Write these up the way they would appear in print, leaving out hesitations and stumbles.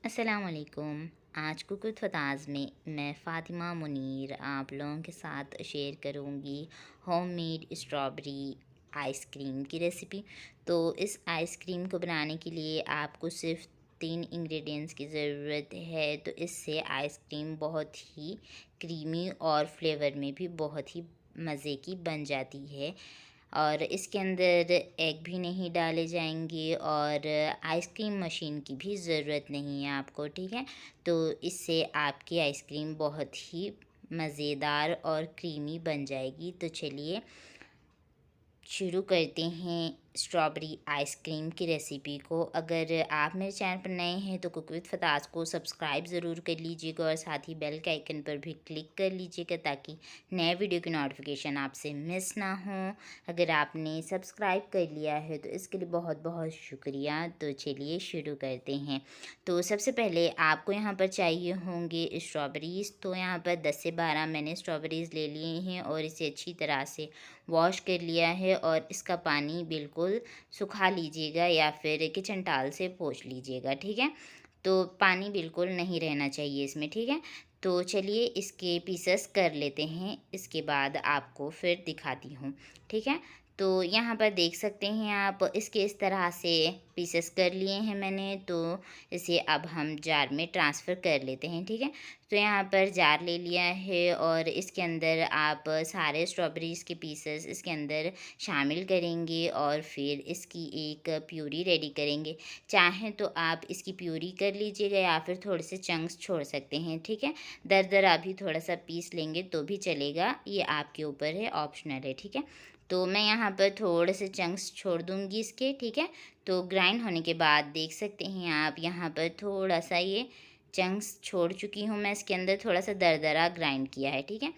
अस्सलामुअलैकुम। आज cook with फताज़ में मैं फ़ातिमा मुनीर आप लोगों के साथ शेयर करूंगी होममेड स्ट्रॉबेरी आइसक्रीम की रेसिपी। तो इस आइसक्रीम को बनाने के लिए आपको सिर्फ 3 इंग्रेडिएंट्स की ज़रूरत है। तो इससे आइसक्रीम बहुत ही क्रीमी और फ्लेवर में भी बहुत ही मज़े की बन जाती है। और इसके अंदर एग भी नहीं डाले जाएंगे और आइसक्रीम मशीन की भी ज़रूरत नहीं है आपको, ठीक है। तो इससे आपकी आइसक्रीम बहुत ही मज़ेदार और क्रीमी बन जाएगी। तो चलिए शुरू करते हैं स्ट्रॉबेरी आइसक्रीम की रेसिपी को। अगर आप मेरे चैनल पर नए हैं तो कुक विद फताज़ को सब्सक्राइब ज़रूर कर लीजिएगा और साथ ही बेल के आइकन पर भी क्लिक कर लीजिएगा ताकि नए वीडियो की नोटिफिकेशन आपसे मिस ना हो। अगर आपने सब्सक्राइब कर लिया है तो इसके लिए बहुत बहुत शुक्रिया। तो चलिए शुरू करते हैं। तो सबसे पहले आपको यहाँ पर चाहिए होंगे स्ट्रॉबेरीज़। तो यहाँ पर 10 से 12 मैंने स्ट्रॉबेरीज़ ले लिए हैं और इसे अच्छी तरह से वॉश कर लिया है और इसका पानी बिल्कुल सुखा लीजिएगा या फिर किचन टाल से पोंछ लीजिएगा, ठीक है। तो पानी बिल्कुल नहीं रहना चाहिए इसमें, ठीक है। तो चलिए इसके पीसेस कर लेते हैं, इसके बाद आपको फिर दिखाती हूँ, ठीक है। तो यहाँ पर देख सकते हैं आप, इसके इस तरह से पीसेस कर लिए हैं मैंने। तो इसे अब हम जार में ट्रांसफ़र कर लेते हैं, ठीक है। तो यहाँ पर जार ले लिया है और इसके अंदर आप सारे स्ट्रॉबेरीज़ के पीसेस इसके अंदर शामिल करेंगे और फिर इसकी एक प्यूरी रेडी करेंगे। चाहें तो आप इसकी प्यूरी कर लीजिएगा या फिर थोड़े से चंक्स छोड़ सकते हैं, ठीक है। दरदरा भी थोड़ा सा पीस लेंगे तो भी चलेगा, ये आपके ऊपर है, ऑप्शनल है, ठीक है। तो मैं यहाँ पर थोड़े से चंक्स छोड़ दूँगी इसके, ठीक है। तो ग्राइंड होने के बाद देख सकते हैं आप, यहाँ पर थोड़ा सा ये चंक्स छोड़ चुकी हूँ मैं, इसके अंदर थोड़ा सा दरदरा ग्राइंड किया है, ठीक है।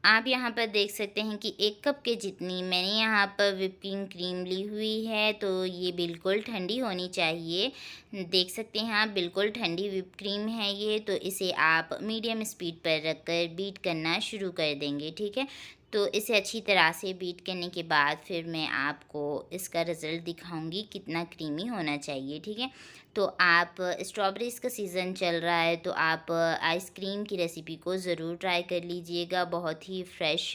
आप यहाँ पर देख सकते हैं कि 1 कप के जितनी मैंने यहाँ पर व्हिपिंग क्रीम ली हुई है। तो ये बिल्कुल ठंडी होनी चाहिए। देख सकते हैं आप, बिल्कुल ठंडी व्हिप क्रीम है ये। तो इसे आप मीडियम स्पीड पर रखकर बीट करना शुरू कर देंगे, ठीक है। तो इसे अच्छी तरह से बीट करने के बाद फिर मैं आपको इसका रिज़ल्ट दिखाऊंगी कितना क्रीमी होना चाहिए, ठीक है। तो आप, स्ट्रॉबेरीज़ का सीज़न चल रहा है तो आप आइसक्रीम की रेसिपी को ज़रूर ट्राई कर लीजिएगा। बहुत ही फ्रेश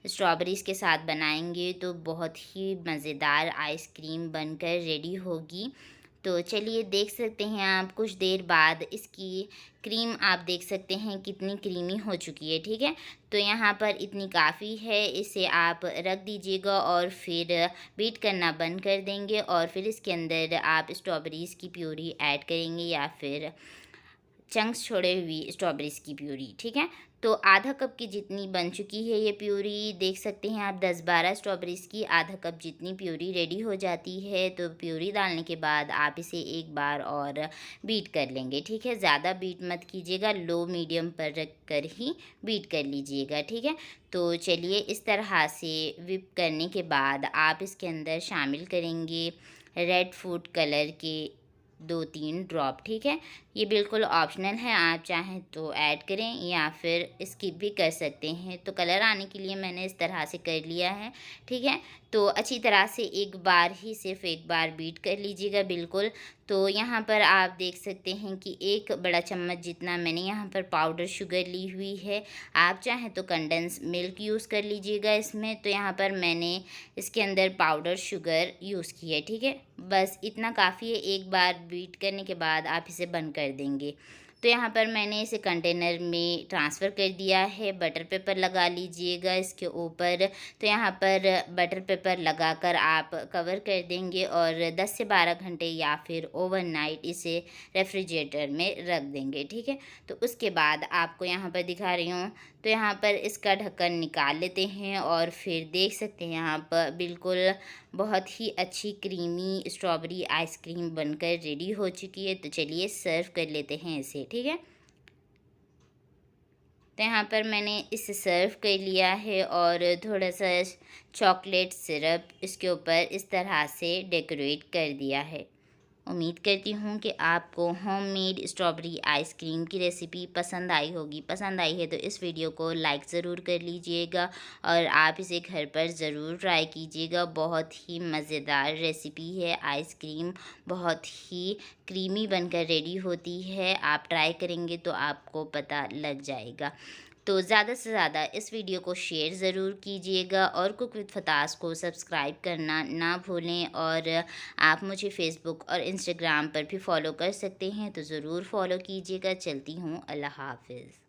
स्ट्रॉबेरीज़ के साथ बनाएंगे तो बहुत ही मज़ेदार आइसक्रीम बनकर रेडी होगी। तो चलिए देख सकते हैं आप, कुछ देर बाद इसकी क्रीम आप देख सकते हैं कितनी क्रीमी हो चुकी है, ठीक है। तो यहाँ पर इतनी काफ़ी है, इसे आप रख दीजिएगा और फिर बीट करना बंद कर देंगे और फिर इसके अंदर आप स्ट्रॉबेरीज़ की प्यूरी ऐड करेंगे या फिर चंक्स छोड़े हुई स्ट्रॉबेरीज़ की प्यूरी, ठीक है। तो आधा कप की जितनी बन चुकी है ये प्यूरी, देख सकते हैं आप, 10-12 स्ट्रॉबेरीज़ की आधा कप जितनी प्यूरी रेडी हो जाती है। तो प्यूरी डालने के बाद आप इसे एक बार और बीट कर लेंगे, ठीक है। ज़्यादा बीट मत कीजिएगा, लो मीडियम पर रख कर ही बीट कर लीजिएगा, ठीक है। तो चलिए इस तरह से व्हिप करने के बाद आप इसके अंदर शामिल करेंगे रेड फूड कलर के 2-3 ड्रॉप, ठीक है। ये बिल्कुल ऑप्शनल है, आप चाहें तो ऐड करें या फिर स्किप भी कर सकते हैं। तो कलर आने के लिए मैंने इस तरह से कर लिया है, ठीक है। तो अच्छी तरह से एक बार ही, सिर्फ एक बार बीट कर लीजिएगा बिल्कुल। तो यहाँ पर आप देख सकते हैं कि 1 बड़ा चम्मच जितना मैंने यहाँ पर पाउडर शुगर ली हुई है। आप चाहें तो कंडेंस मिल्क यूज़ कर लीजिएगा इसमें। तो यहाँ पर मैंने इसके अंदर पाउडर शुगर यूज़ की है, ठीक है। बस इतना काफ़ी है, एक बार बीट करने के बाद आप इसे बंद कर देंगे। तो यहाँ पर मैंने इसे कंटेनर में ट्रांसफ़र कर दिया है। बटर पेपर लगा लीजिएगा इसके ऊपर। तो यहाँ पर बटर पेपर लगाकर आप कवर कर देंगे और 10 से 12 घंटे या फिर ओवरनाइट इसे रेफ्रिजरेटर में रख देंगे, ठीक है। तो उसके बाद आपको यहाँ पर दिखा रही हूँ। तो यहाँ पर इसका ढक्कन निकाल लेते हैं और फिर देख सकते हैं यहाँ पर बिल्कुल बहुत ही अच्छी क्रीमी स्ट्रॉबेरी आइसक्रीम बनकर रेडी हो चुकी है। तो चलिए सर्व कर लेते हैं इसे, ठीक है। तो यहाँ पर मैंने इसे सर्व कर लिया है और थोड़ा सा चॉकलेट सिरप इसके ऊपर इस तरह से डेकोरेट कर दिया है। उम्मीद करती हूँ कि आपको होममेड स्ट्रॉबेरी आइसक्रीम की रेसिपी पसंद आई होगी। पसंद आई है तो इस वीडियो को लाइक ज़रूर कर लीजिएगा और आप इसे घर पर ज़रूर ट्राई कीजिएगा। बहुत ही मज़ेदार रेसिपी है। आइसक्रीम बहुत ही क्रीमी बनकर रेडी होती है। आप ट्राई करेंगे तो आपको पता लग जाएगा। तो ज़्यादा से ज़्यादा इस वीडियो को शेयर ज़रूर कीजिएगा और कुक विद फतास को सब्सक्राइब करना ना भूलें। और आप मुझे फ़ेसबुक और इंस्टाग्राम पर भी फॉलो कर सकते हैं, तो ज़रूर फॉलो कीजिएगा। चलती हूँ, अल्लाह हाफ़िज़।